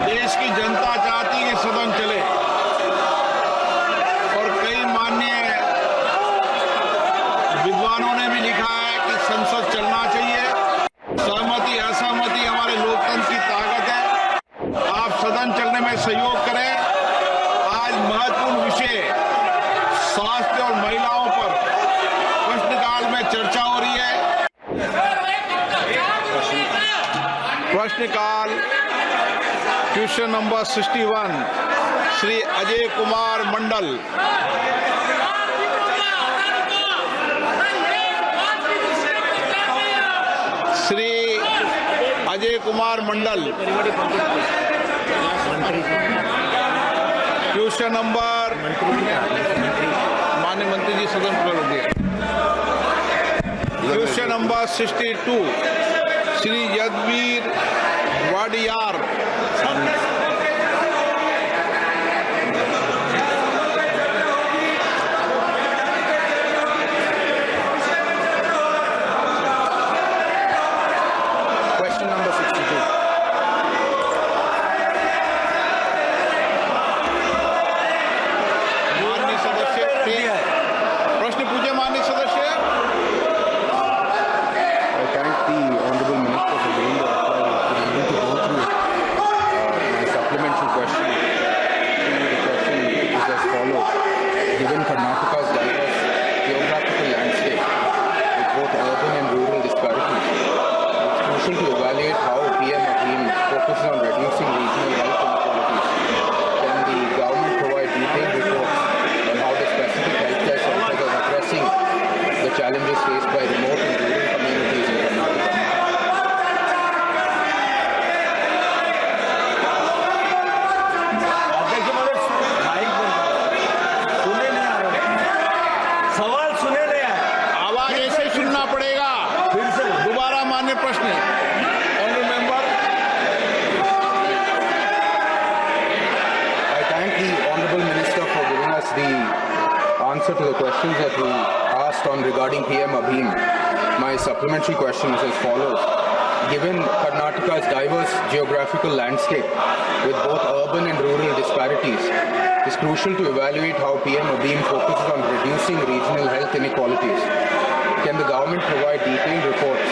देश की जनता चाहती है कि सदन चले और कई माननीय विद्वानों ने भी लिखा है कि संसद चलना चाहिए। सहमति असहमति हमारे लोकतंत्र की ताकत है। आप सदन चलने में सहयोग करें। आज महत्वपूर्ण विषय स्वास्थ्य और महिलाओं पर प्रश्नकाल में चर्चा हो रही है। प्रश्नकाल question number 61 Shri Ajay Kumar Mandal. Shri Ajay Kumar Mandal question number माननीय मंत्री जी सदन पर दिए। Question number 62 Shri Yadveer Wadiyar. Question number 62. माननीय सदस्य प्रश्न पूछे। माननीय सदस्य I thank the Honorable Minister for giving the reply. I'm going to go through my supplementary question. The question is as follows. Given Karnataka's diverse geographical landscape with both urban and rural disparities, it's crucial to evaluate how PM Abhim focuses on reducing regional health inequalities. Can the government provide detailed reports on how the specific healthcare centers are addressing the challenges faced by remote and rural communities in Karnataka? सवाल सुने नहीं आए। आवाज ऐसे ही सुनना पड़ेगा। फिर से दोबारा मान्य प्रश्न। Honourable member. I thank the Honorable Minister for giving us the answer to the questions that we asked on regarding PM Abhim. My supplementary question is as follows. Given Karnataka's diverse geographical landscape with both urban and rural disparities, it's crucial to evaluate how PM Abhim focuses on reducing regional health inequalities. Can the government provide detailed reports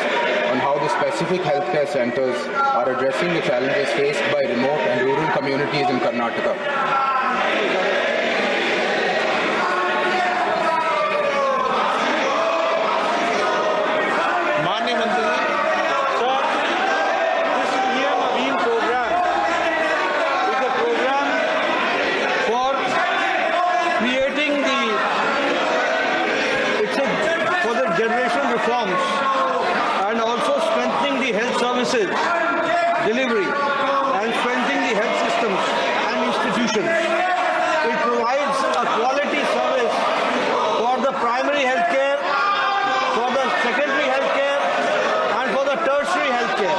on how the specific healthcare centers are addressing the challenges faced by remote and rural communities in Karnataka? माननीय मंत्री जी। Sir, this PM Abhim program is a program for creating for the generational reforms and also strengthening the health services delivery and strengthening the health systems and institutions. It provides a quality service for the primary healthcare, for the secondary healthcare, and for the tertiary healthcare.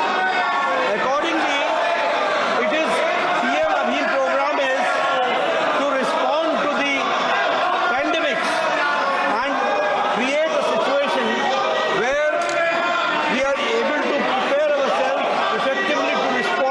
Accordingly, it is PM Abhim program is to respond to the pandemics and create a situation where we are able to prepare ourselves effectively to respond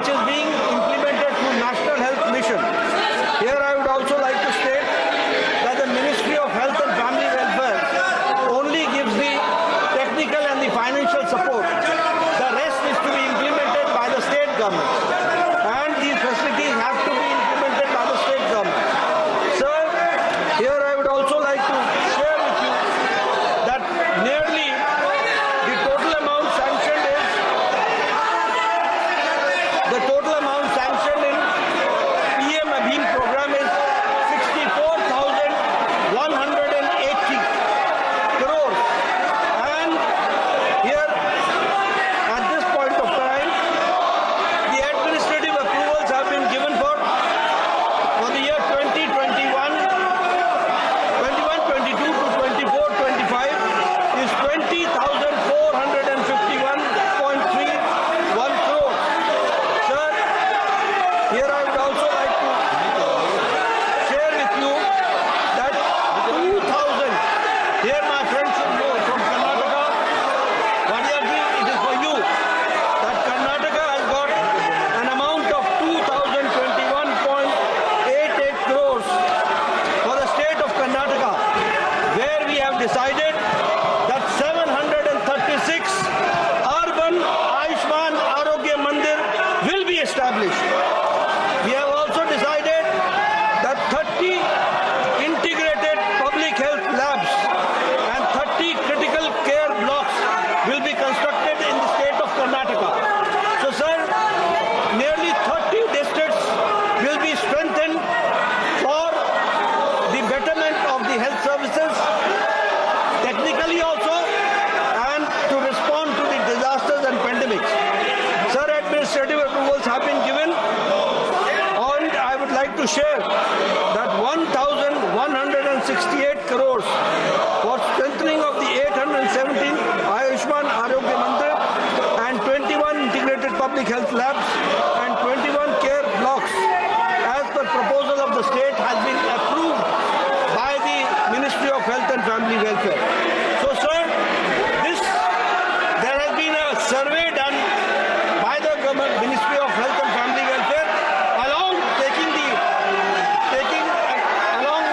which is being implemented through National Health Mission. Here I would also like to state that the Ministry of Health and Family Welfare only gives the technical and the financial support. The rest is to be implemented by the state government. And these facilities have to be implemented by the state government. Sir, here I would also like to share with you that nearly the total amount sanctioned in PM Abhiyan program is 64,180 crores. And here, at this point of time, the administrative approvals have been given for the year 2021, 22 to 24, 25 is 20,451.31 crores. Sir, here I would also like to share with you that 2,000, here my friends should know from Karnataka, Vadiyarji, it is for you, that Karnataka has got an amount of 2,021.88 crores for the state of Karnataka, where we have decided that 736 urban Ayushman Arogya Mandir will be established. We have also decided that 30 integrated public health labs and 30 critical care blocks will be constructed in the state of Karnataka. So, sir, nearly 30 districts will be strengthened for the betterment of the health services, technically also, and to respond to the disasters and pandemics. Sir, administrative approvals have been given, and I would like to share that 1,168 crores for strengthening of the 817 Ayushman Arogya Mandir and 21 integrated public health labs and 21 care blocks as per proposal of the state has been approved by the Ministry of Health and Family Welfare. So, sir, there has been a survey done by the government, Ministry of Health and Family Welfare, along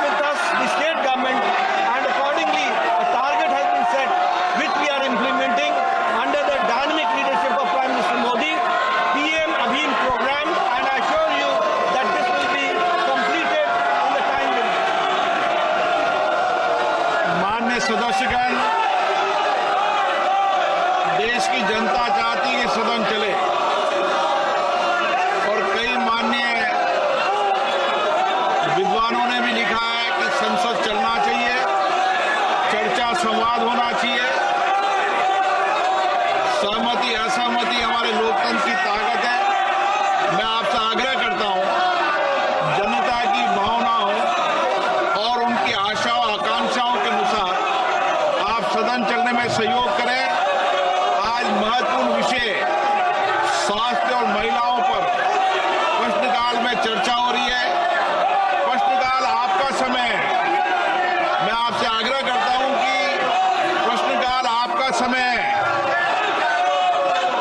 with us, the state government, and accordingly a target has been set, which we are implementing under the dynamic leadership of Prime Minister Modi, PM Abhiyan program, and I assure you that this will be completed in the time limit. माननीय सदस्यगण, देश की जनता चाहती है कि सदन चले और कई माननीय विद्वानों ने भी लिखा है कि संसद चलना चाहिए, चर्चा संवाद होना चाहिए। सहमति असहमति हमारे लोकतंत्र की ताकत है। मैं आपसे आग्रह करता हूं, जनता की भावनाओं और उनकी आशाओं आकांक्षाओं के अनुसार आप सदन चलने में सहयोग करें। आज महत्वपूर्ण विषय स्वास्थ्य और महिलाओं पर प्रश्नकाल में चर्चा हो रही है। प्रश्नकाल आपका समय है। मैं आपसे आग्रह करता हूं कि प्रश्नकाल आपका समय है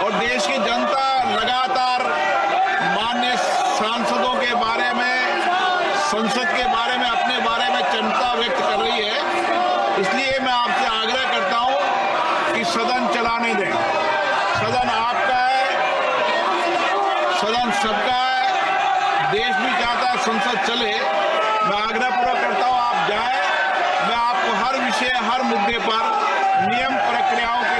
और देश की जनता लगातार माननीय सांसदों के बारे में, संसद के बारे में, अपने बारे में चिंता व्यक्त कर रही है। इसलिए मैं आपसे आग्रह करता हूं कि सदन चलाने दें। सदन आपका है, सदन सबका है। देश भी चाहता है संसद चले। मैं आग्रहपूर्वक करता हूं आप जाएं। मैं आपको हर विषय, हर मुद्दे पर नियम प्रक्रियाओं के